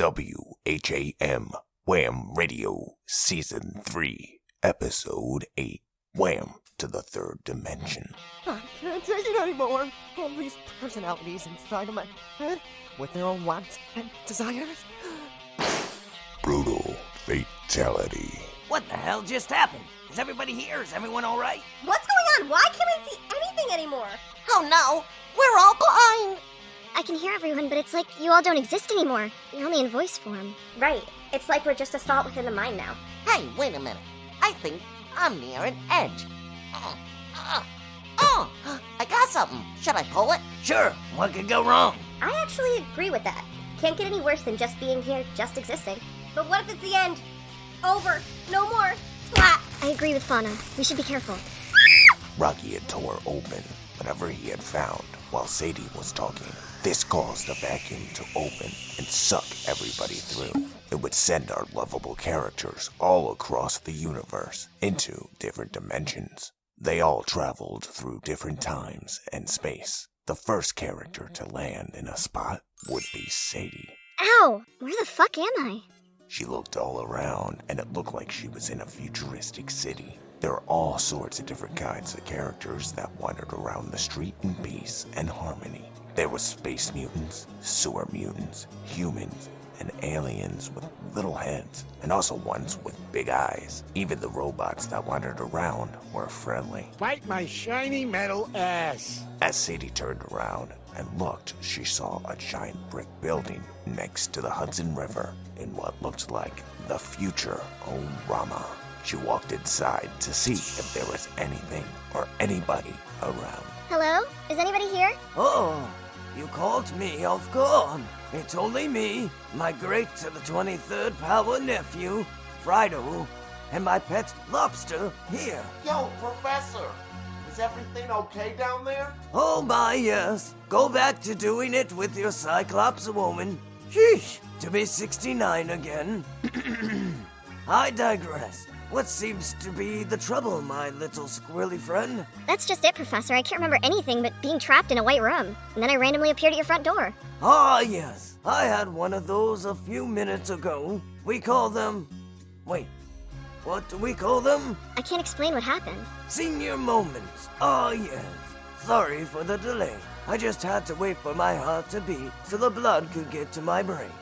W.H.A.M. Wham Radio Season 3, Episode 8. Wham to the Third Dimension. I can't take it anymore. All these personalities inside of my head with their own wants and desires. Brutal fatality. What the hell just happened? Is everybody here? Is everyone all right? What's going on? Why can't I see anything anymore? Oh no, we're all blind. I can hear everyone, but it's like you all don't exist anymore. You're only in voice form. Right. It's like we're just a thought within the mind now. Hey, wait a minute. I think I'm near an edge. I got something. Should I pull it? Sure, what could go wrong? I actually agree with that. Can't get any worse than just being here, just existing. But what if it's the end? Over. No more. Splat. I agree with Fawna. We should be careful. Rocky had tore open whatever he had found while Sadie was talking. This caused the vacuum to open and suck everybody through. It would send our lovable characters all across the universe into different dimensions. They all traveled through different times and space. The first character to land in a spot would be Sadie. Ow! Where the fuck am I? She looked all around, and it looked like she was in a futuristic city. There are all sorts of different kinds of characters that wandered around the street in peace and harmony. There were space mutants, sewer mutants, humans, and aliens with little heads, and also ones with big eyes. Even the robots that wandered around were friendly. Bite my shiny metal ass. As Sadie turned around and looked, she saw a giant brick building next to the Hudson River in what looked like the future Rama. She walked inside to see if there was anything or anybody around. Hello? Is anybody here? Oh, you called me off guard. It's only me, my great to the 23rd power nephew, Frido, and my pet lobster here. Yo, Professor, is everything okay down there? Oh my, yes. Go back to doing it with your Cyclops woman. Sheesh, to be 69 again. I digress. What seems to be the trouble, my little squirrely friend? That's just it, Professor. I can't remember anything but being trapped in a white room. And then I randomly appeared at your front door. Ah, yes. I had one of those a few minutes ago. We call them... Wait, what do we call them? I can't explain what happened. Senior moments. Ah, yes. Sorry for the delay. I just had to wait for my heart to beat so the blood could get to my brain.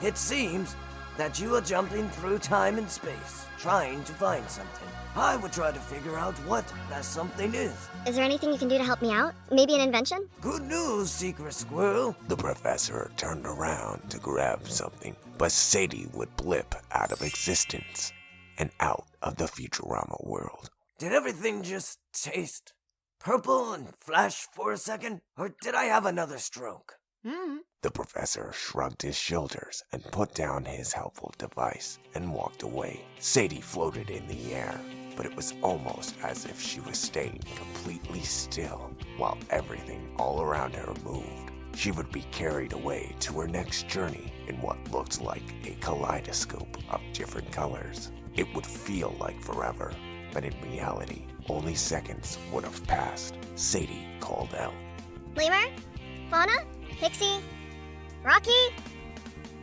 It seems that you are jumping through time and space, trying to find something. I would try to figure out what that something is. Is there anything you can do to help me out? Maybe an invention? Good news, secret squirrel. The professor turned around to grab something, but Sadie would blip out of existence and out of the Futurama world. Did everything just taste purple and flash for a second? Or did I have another stroke? The professor shrugged his shoulders and put down his helpful device and walked away. Sadie floated in the air, but it was almost as if she was staying completely still while everything all around her moved. She would be carried away to her next journey in what looked like a kaleidoscope of different colors. It would feel like forever, but in reality, only seconds would have passed. Sadie called out, Lemur? Fawna? Pixie? Rocky?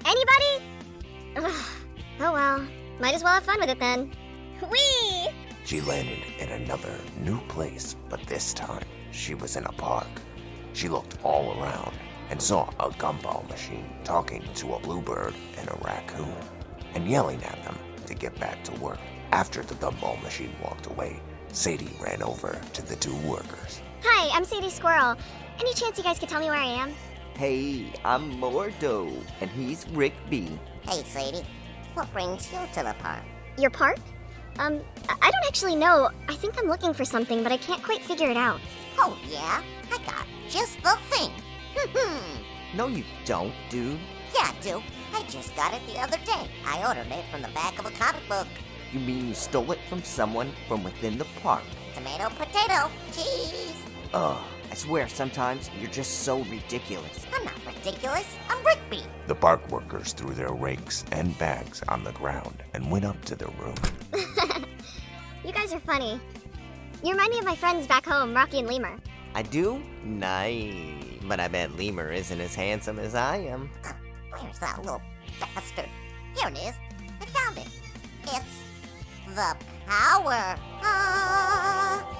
Anybody? Ugh. Oh well. Might as well have fun with it then. Whee! She landed in another new place, but this time she was in a park. She looked all around and saw a gumball machine talking to a bluebird and a raccoon and yelling at them to get back to work. After the gumball machine walked away, Sadie ran over to the two workers. Hi, I'm Sadie Squirrel. Any chance you guys could tell me where I am? Hey, I'm Mordo, and he's Rick B. Hey, Sadie. What brings you to the park? Your park? I don't actually know. I think I'm looking for something, but I can't quite figure it out. Oh, yeah? I got just the thing. No, you don't, dude. Yeah, I do. I just got it the other day. I ordered it from the back of a comic book. You mean you stole it from someone from within the park? Tomato, potato, cheese. Ugh, I swear sometimes you're just so ridiculous. I'm not ridiculous. I'm Rigby. The park workers threw their rakes and bags on the ground and went up to their room. You guys are funny. You remind me of my friends back home, Rocky and Lemur. I do? Nice. But I bet Lemur isn't as handsome as I am. Where's that little bastard? Here it is. I found it. It's the power.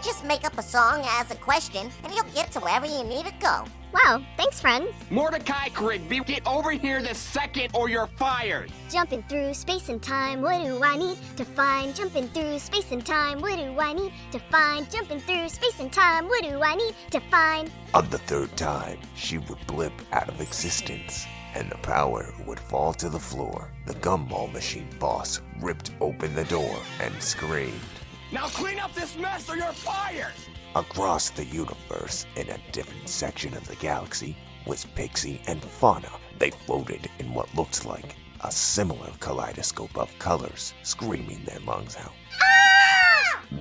Just make up a song as a question, and you'll get to wherever you need to go. Wow, thanks, friends. Mordecai Rigby, get over here this second or you're fired. Jumping through space and time, what do I need to find? Jumping through space and time, what do I need to find? Jumping through space and time, what do I need to find? On the third time, she would blip out of existence, and the power would fall to the floor. The gumball machine boss ripped open the door and screamed, Now clean up this mess or you're fired. Across the universe, in a different section of the galaxy, was Pixie and Fauna. They floated in what looks like a similar kaleidoscope of colors, screaming their lungs out.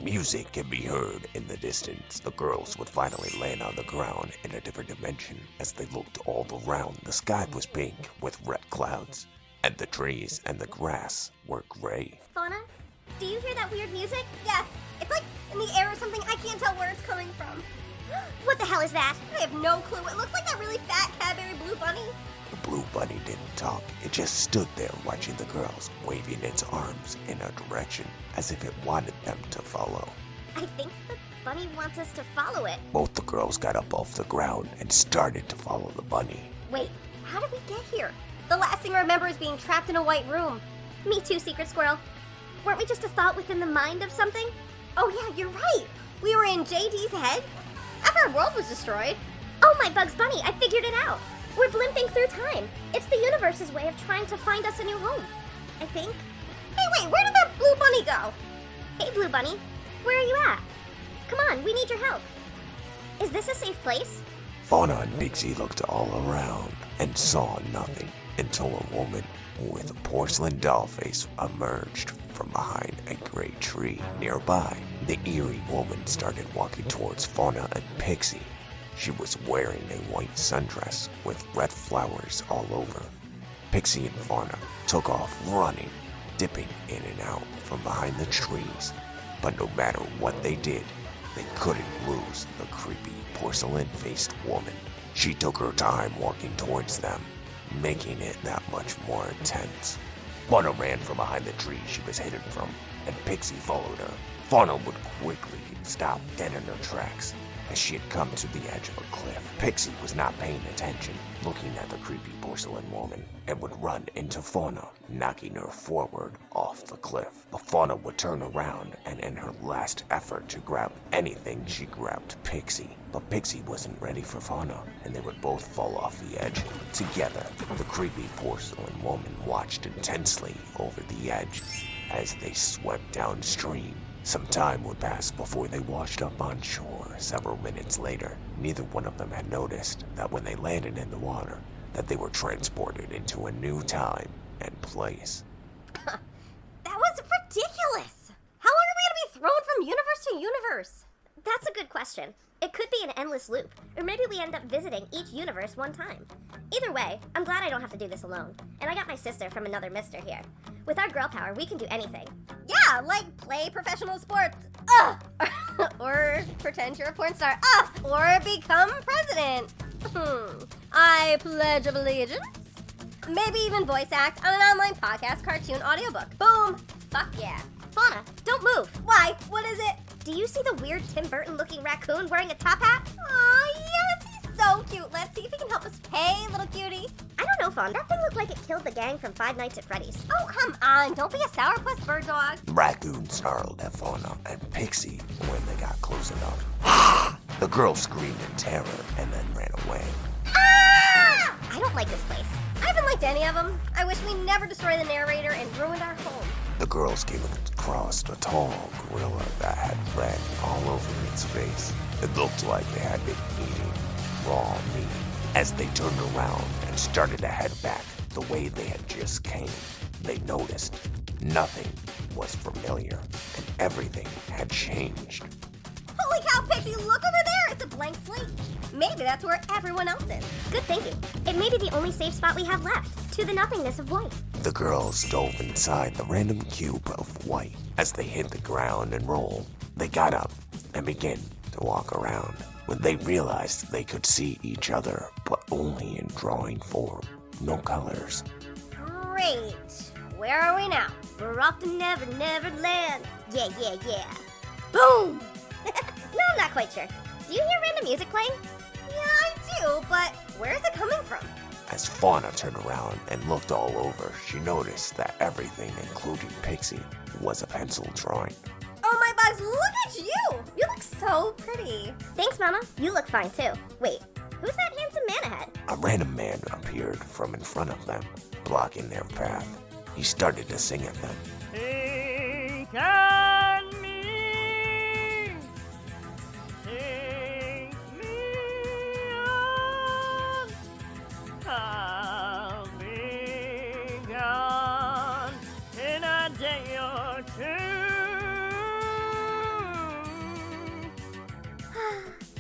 Music can be heard in the distance. The girls would finally land on the ground in a different dimension. As they looked all around, the sky was pink with red clouds, and the trees and the grass were gray. Fauna, do you hear that weird music? Yes. It's like in the air or something. I can't tell where it's coming from. What the hell is that? I have no clue. It looks like that really fat Cadbury blue bunny. The blue bunny didn't talk. It just stood there watching the girls, waving its arms in a direction as if it wanted them to follow. I think the bunny wants us to follow it. Both the girls got up off the ground and started to follow the bunny. Wait, how did we get here? The last thing I remember is being trapped in a white room. Me too, Secret Squirrel. Weren't we just a thought within the mind of something? Oh yeah, you're right. We were in JD's head after our world was destroyed. Oh my Bugs Bunny, I figured it out. We're blimping through time. It's the universe's way of trying to find us a new home, I think. Hey, wait, where did that blue bunny go? Hey, blue bunny, where are you at? Come on, we need your help. Is this a safe place? Fauna and Pixie looked all around and saw nothing until a woman with a porcelain doll face emerged from behind a great tree nearby. The eerie woman started walking towards Fauna and Pixie. She was wearing a white sundress with red flowers all over. Pixie and Fauna took off running, dipping in and out from behind the trees. But no matter what they did, they couldn't lose the creepy porcelain-faced woman. She took her time walking towards them, making it that much more intense. Fauna ran from behind the tree she was hidden from, and Pixie followed her. Fauna would quickly stop dead in her tracks as she had come to the edge of a cliff. Pixie was not paying attention, looking at the creepy porcelain woman, and would run into Fauna, knocking her forward off the cliff. But Fauna would turn around, and in her last effort to grab anything, she grabbed Pixie. But Pixie wasn't ready for Fauna, and they would both fall off the edge. Together, the creepy porcelain woman watched intensely over the edge as they swept downstream. Some time would pass before they washed up on shore. Several minutes later, neither one of them had noticed that when they landed in the water, that they were transported into a new time and place. That was ridiculous. How long are we going to be thrown from universe to universe? That's a good question. It could be an endless loop, or maybe we end up visiting each universe one time. Either way, I'm glad I don't have to do this alone, and I got my sister from another mister here. With our girl power, we can do anything. Yeah, like play professional sports, or pretend you're a porn star, or become president. I pledge allegiance. Maybe even voice act on an online podcast, cartoon, audiobook. Boom! Fuck yeah. Fauna, don't move. Why? What is it? Do you see the weird Tim Burton-looking raccoon wearing a top hat? Aw, yes, he's so cute. Let's see if he can help us. Hey, little cutie. I don't know, Fawn. That thing looked like it killed the gang from Five Nights at Freddy's. Oh, come on. Don't be a sourpuss bird dog. The raccoon snarled at Fauna and Pixie when they got close enough. The girl screamed in terror and then ran away. Ah! I don't like this place. I haven't liked any of them. I wish we never destroyed the narrator and ruined our home. The girls came across a tall gorilla that had red all over its face. It looked like they had been eating raw meat. As they turned around and started to head back the way they had just came, they noticed nothing was familiar and everything had changed. Holy cow, Pixie, look over there! It's a blank slate. Maybe that's where everyone else is. Good thinking. It may be the only safe spot we have left, to the nothingness of white. The girls dove inside the random cube of white. As they hit the ground and rolled, they got up and began to walk around. When they realized they could see each other, but only in drawing form, no colors. where are we now? We're off to Never Never Land. Yeah, yeah, yeah. Boom! No, I'm not quite sure. Do you hear random music playing? Yeah, I do, but where is it coming from? As Fawna turned around and looked all over, she noticed that everything, including Pixie, was a pencil drawing. Oh my bugs, look at you! You look so pretty. Thanks, Mama. You look fine too. Wait, who's that handsome man ahead? A random man appeared from in front of them, blocking their path. He started to sing at them. Think on me. Take me on. I'll be gone in a day or two.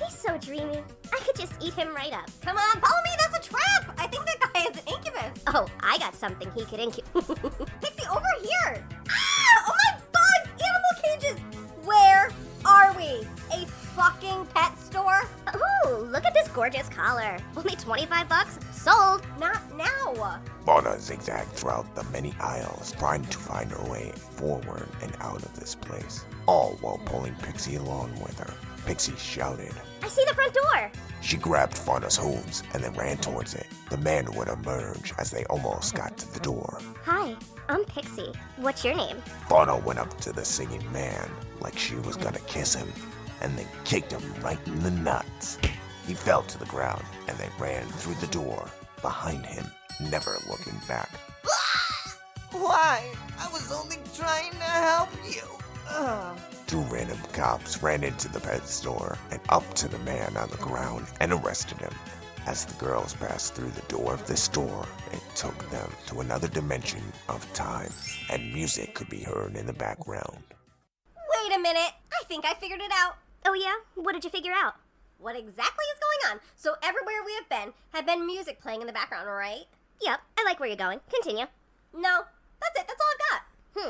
He's so dreamy. I could just eat him right up. Come on, follow me, that's a trap! I think that guy is an incubus. Oh, I got something he could incubate. Pixie, over here! Ah! Oh my bugs! Animal cages! Where are we? A fucking pet store? Ooh, look at this gorgeous collar. Only 25 bucks? Sold! Not now! Fawna zigzagged throughout the many aisles, trying to find her way forward and out of this place, all while pulling Pixie along with her. Pixie shouted. I see the front door! She grabbed Fawna's hooves and then ran towards it. The man would emerge as they almost got to the door. Hi, I'm Pixie. What's your name? Fawna went up to the singing man like she was gonna kiss him, and then kicked him right in the nuts. He fell to the ground, and they ran through the door behind him, never looking back. Why? I was only trying to help you. Two random cops ran into the pet store and up to the man on the ground and arrested him. As the girls passed through the door of the store, it took them to another dimension of time, and music could be heard in the background. Wait a minute. I think I figured it out. Oh yeah? What did you figure out? What exactly is going on? So everywhere we have been music playing in the background, right? Yep, I like where you're going. Continue. No, that's it. That's all I've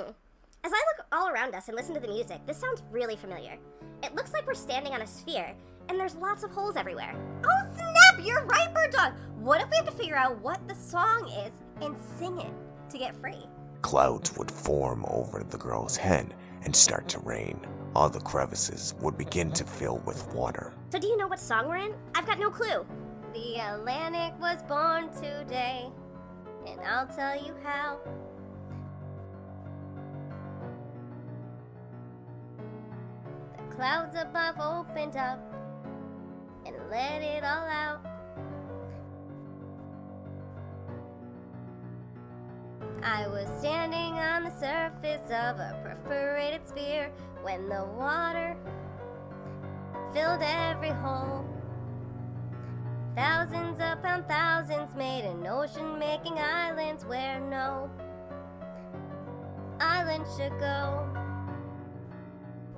got. As I look all around us and listen to the music, this sounds really familiar. It looks like we're standing on a sphere, and there's lots of holes everywhere. Oh snap, you're right, Bird Dog! What if we have to figure out what the song is and sing it to get free? Clouds would form over the girl's head and start to rain. All the crevices would begin to fill with water. So do you know what song we're in? I've got no clue. The Atlantic was born today, and I'll tell you how. The clouds above opened up and let it all out. I was standing on the surface of a perforated sphere when the water filled every hole. Thousands upon thousands made an ocean, making islands where no island should go.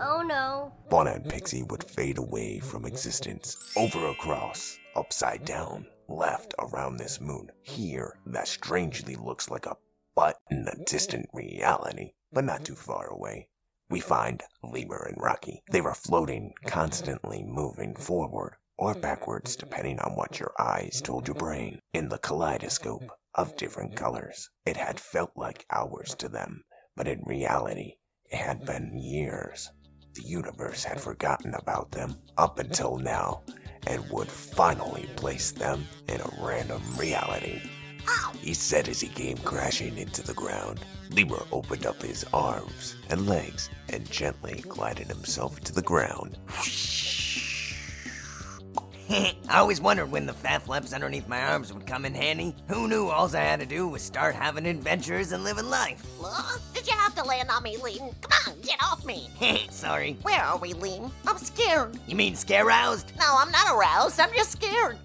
Oh no. Fawna and Pixie would fade away from existence, over across, upside down, left around this moon, here that strangely looks like a butt in a distant reality, but not too far away. We find Lemur and Rocky. They were floating, constantly moving forward or backwards depending on what your eyes told your brain, in the kaleidoscope of different colors. It had felt like hours to them, but in reality, it had been years. The universe had forgotten about them up until now, and would finally place them in a random reality. Ow! He said as he came crashing into the ground. Lemur opened up his arms and legs and gently glided himself to the ground. I always wondered when the fat flaps underneath my arms would come in handy. Who knew all I had to do was start having adventures and living life? Did you have to land on me, Liam? Come on, get off me. Sorry. Where are we, Liam? I'm scared. You mean scare-roused? No, I'm not aroused. I'm just scared.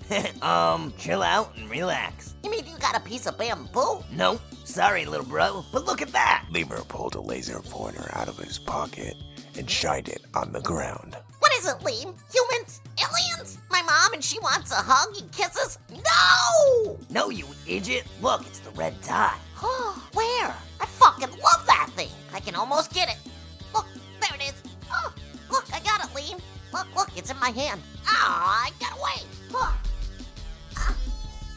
Chill out and relax. You mean you got a piece of bamboo? No, sorry, little bro, but look at that. Lemur pulled a laser pointer out of his pocket and shined it on the ground. What is it, Liam? Humans? Aliens? My mom and she wants a hug and kisses? No! No, you idiot. Look, it's the red tie. Where? I fucking love that thing. I can almost get it. Look, there it is. Oh, look, I got it, Liam. Look, it's in my hand. I got away.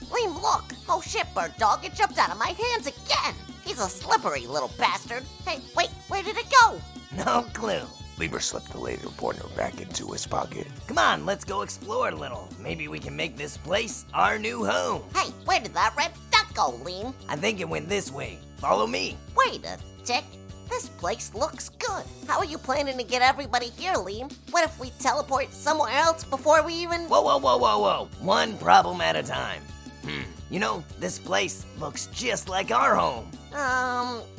Liam, look. Oh shit, Bird Dog, it jumped out of my hands again. He's a slippery little bastard. Hey, wait, where did it go? No clue. Lemur slipped the laser pointer back into his pocket. Come on, let's go explore a little. Maybe we can make this place our new home. Hey, where did that red duck go, Liam? I think it went this way. Follow me. Wait a tick. This place looks good. How are you planning to get everybody here, Liam? What if we teleport somewhere else before we even... Whoa. One problem at a time. You know, this place looks just like our home.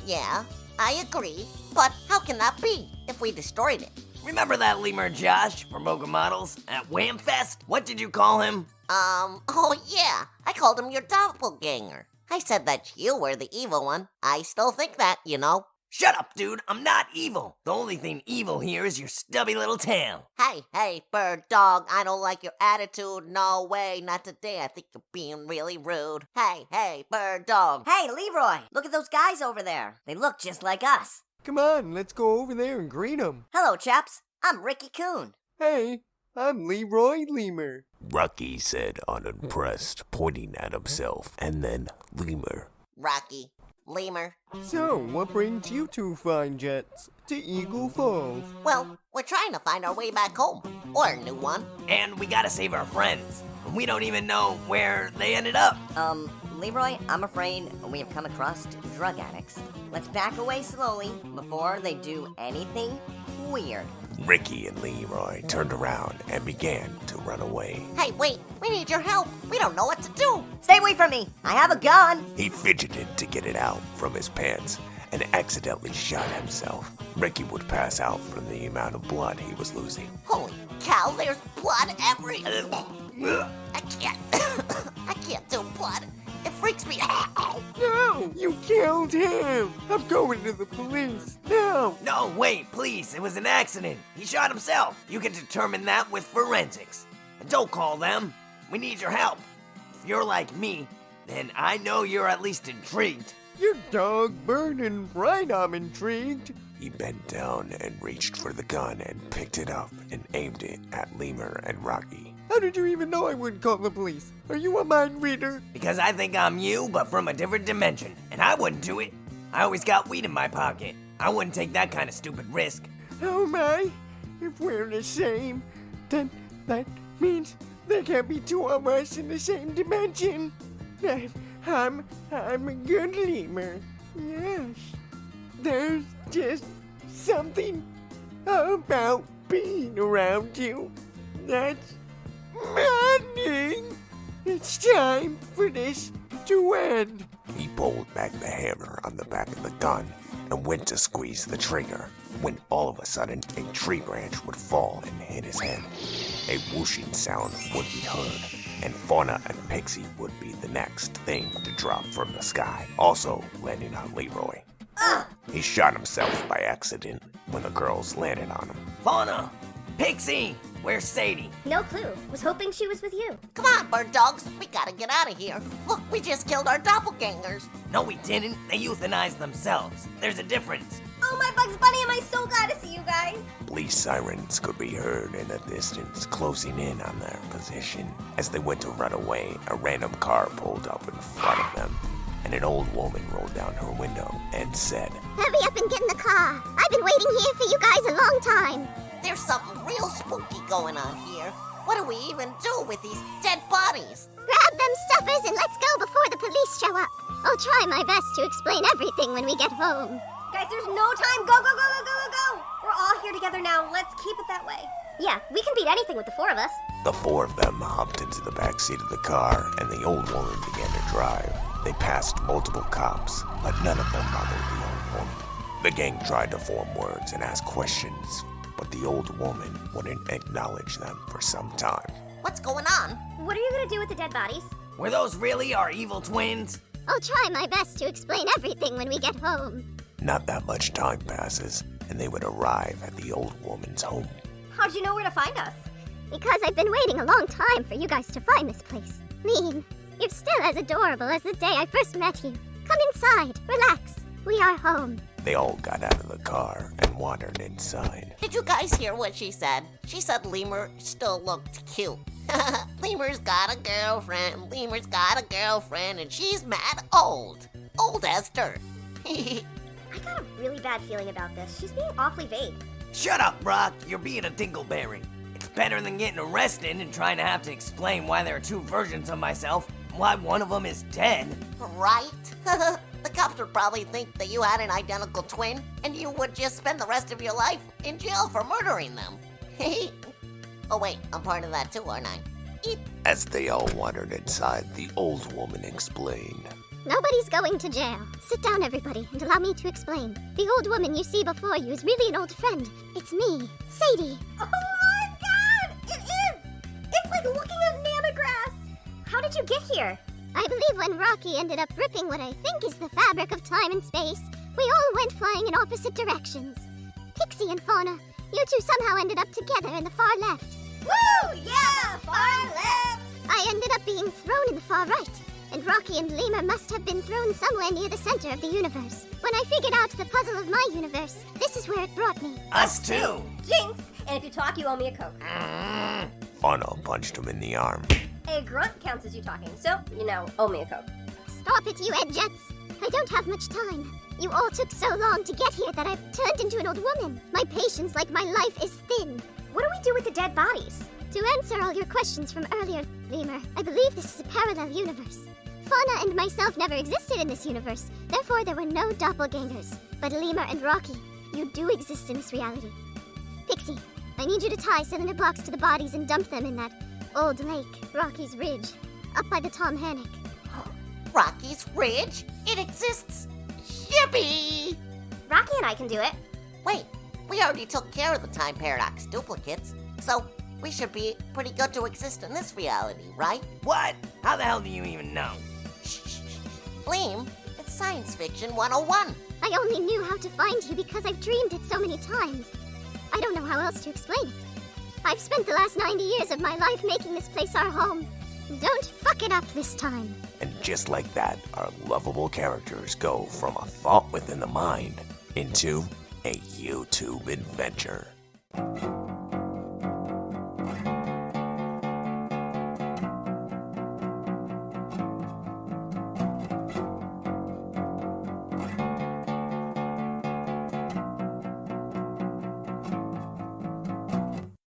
Yeah, I agree. But how can that be if we destroyed it? Remember that lemur Josh from Mocha Models at Wham Fest? What did you call him? Oh yeah, I called him your doppelganger. I said that you were the evil one. I still think that, you know. Shut up, dude. I'm not evil. The only thing evil here is your stubby little tail. Hey, bird dog, I don't like your attitude. No way, not today. I think you're being really rude. Hey, bird dog. Hey, Leroy, look at those guys over there. They look just like us. Come on, let's go over there and greet them. Hello, chaps. I'm Ricky Coon. Hey, I'm Leroy Lemur. Rocky said unimpressed, pointing at himself, and then Lemur. Rocky, Lemur. So, what brings you two fine jets to Eagle Falls? Well, we're trying to find our way back home. Or a new one. And we gotta save our friends. We don't even know where they ended up. Leroy, I'm afraid we have come across drug addicts. Let's back away slowly before they do anything weird. Ricky and Leroy turned around and began to run away. Hey, wait, we need your help. We don't know what to do. Stay away from me. I have a gun. He fidgeted to get it out from his pants and accidentally shot himself. Ricky would pass out from the amount of blood he was losing. Holy cow, there's blood everywhere. I can't do blood. It freaks me out. No, you killed him. I'm going to the police. No. No, wait, please. It was an accident. He shot himself. You can determine that with forensics. And don't call them. We need your help. If you're like me, then I know you're at least intrigued. Your dog burning bright, I'm intrigued. He bent down and reached for the gun and picked it up and aimed it at Lemur and Rocky. How did you even know I wouldn't call the police? Are you a mind reader? Because I think I'm you, but from a different dimension. And I wouldn't do it. I always got weed in my pocket. I wouldn't take that kind of stupid risk. Oh my, if we're the same, then that means there can't be two of us in the same dimension. I'm a good lemur. Yes. There's just something about being around you that's maddening. It's time for this to end. He pulled back the hammer on the back of the gun and went to squeeze the trigger when all of a sudden a tree branch would fall and hit his head. A whooshing sound would be heard, and Fawna and Pixie would be the next thing to drop from the sky, also landing on Leroy. He shot himself by accident when the girls landed on him. Fawna! Pixie! Where's Sadie? No clue. Was hoping she was with you. Come on, bird dogs. We gotta get out of here. Look, we just killed our doppelgangers. No, we didn't. They euthanized themselves. There's a difference. Oh, my Bugs Bunny, am I so glad to see you guys. Police sirens could be heard in the distance, closing in on their position. As they went to run away, a random car pulled up in front of them, and an old woman rolled down her window and said, Hurry up and get in the car. I've been waiting here for you guys a long time. There's something real spooky going on here. What do we even do with these dead bodies? Grab them stuffers and let's go before the police show up. I'll try my best to explain everything when we get home. Guys, there's no time. Go, go, go, go, go, go, go. We're all here together now. Let's keep it that way. Yeah, we can beat anything with the four of us. The four of them hopped into the back seat of the car, and the old woman began to drive. They passed multiple cops, but none of them bothered the old woman. The gang tried to form words and ask questions, but the old woman wouldn't acknowledge them for some time. What's going on? What are you gonna do with the dead bodies? Were those really our evil twins? I'll try my best to explain everything when we get home. Not that much time passes, and they would arrive at the old woman's home. How'd you know where to find us? Because I've been waiting a long time for you guys to find this place. You're still as adorable as the day I first met you. Come inside, relax. We are home. They all got out of the car and wandered inside. Did you guys hear what she said? She said Lemur still looked cute. Lemur's got a girlfriend, Lemur's got a girlfriend, and she's mad old. Old as dirt. I got a really bad feeling about this. She's being awfully vague. Shut up, Brock. You're being a dingleberry. It's better than getting arrested and trying to have to explain why there are two versions of myself and why one of them is dead. Right? The cops would probably think that you had an identical twin, and you would just spend the rest of your life in jail for murdering them. Oh wait, I'm part of that too, aren't I? As they all wandered inside, the old woman explained. Nobody's going to jail. Sit down, everybody, and allow me to explain. The old woman you see before you is really an old friend. It's me, Sadie. Oh my god! It is! It's like looking at nanographs! How did you get here? I believe when Rocky ended up ripping what I think is the fabric of time and space, we all went flying in opposite directions. Pixie and Fawna, you two somehow ended up together in the far left. Woo! Yeah! Far left! I ended up being thrown in the far right, and Rocky and Lemur must have been thrown somewhere near the center of the universe. When I figured out the puzzle of my universe, this is where it brought me. Us too! Jinx! And if you talk, you owe me a Coke. Fawna punched him in the arm. A grunt counts as you talking, so, owe me a Coke. Stop it, you edjets! I don't have much time. You all took so long to get here that I've turned into an old woman. My patience, like my life, is thin. What do we do with the dead bodies? To answer all your questions from earlier, Lemur, I believe this is a parallel universe. Fawna and myself never existed in this universe, therefore there were no doppelgangers. But Lemur and Rocky, you do exist in this reality. Pixie, I need you to tie cylinder blocks to the bodies and dump them in that old lake, Rocky's Ridge, up by the Tom Hannock. Rocky's Ridge? It exists! Yippee! Rocky and I can do it. Wait, we already took care of the time paradox duplicates, so we should be pretty good to exist in this reality, right? What? How the hell do you even know? Shh. Bleem, it's science fiction 101. I only knew how to find you because I've dreamed it so many times. I don't know how else to explain it. I've spent the last 90 years of my life making this place our home. Don't fuck it up this time. And just like that, our lovable characters go from a thought within the mind into a YouTube adventure.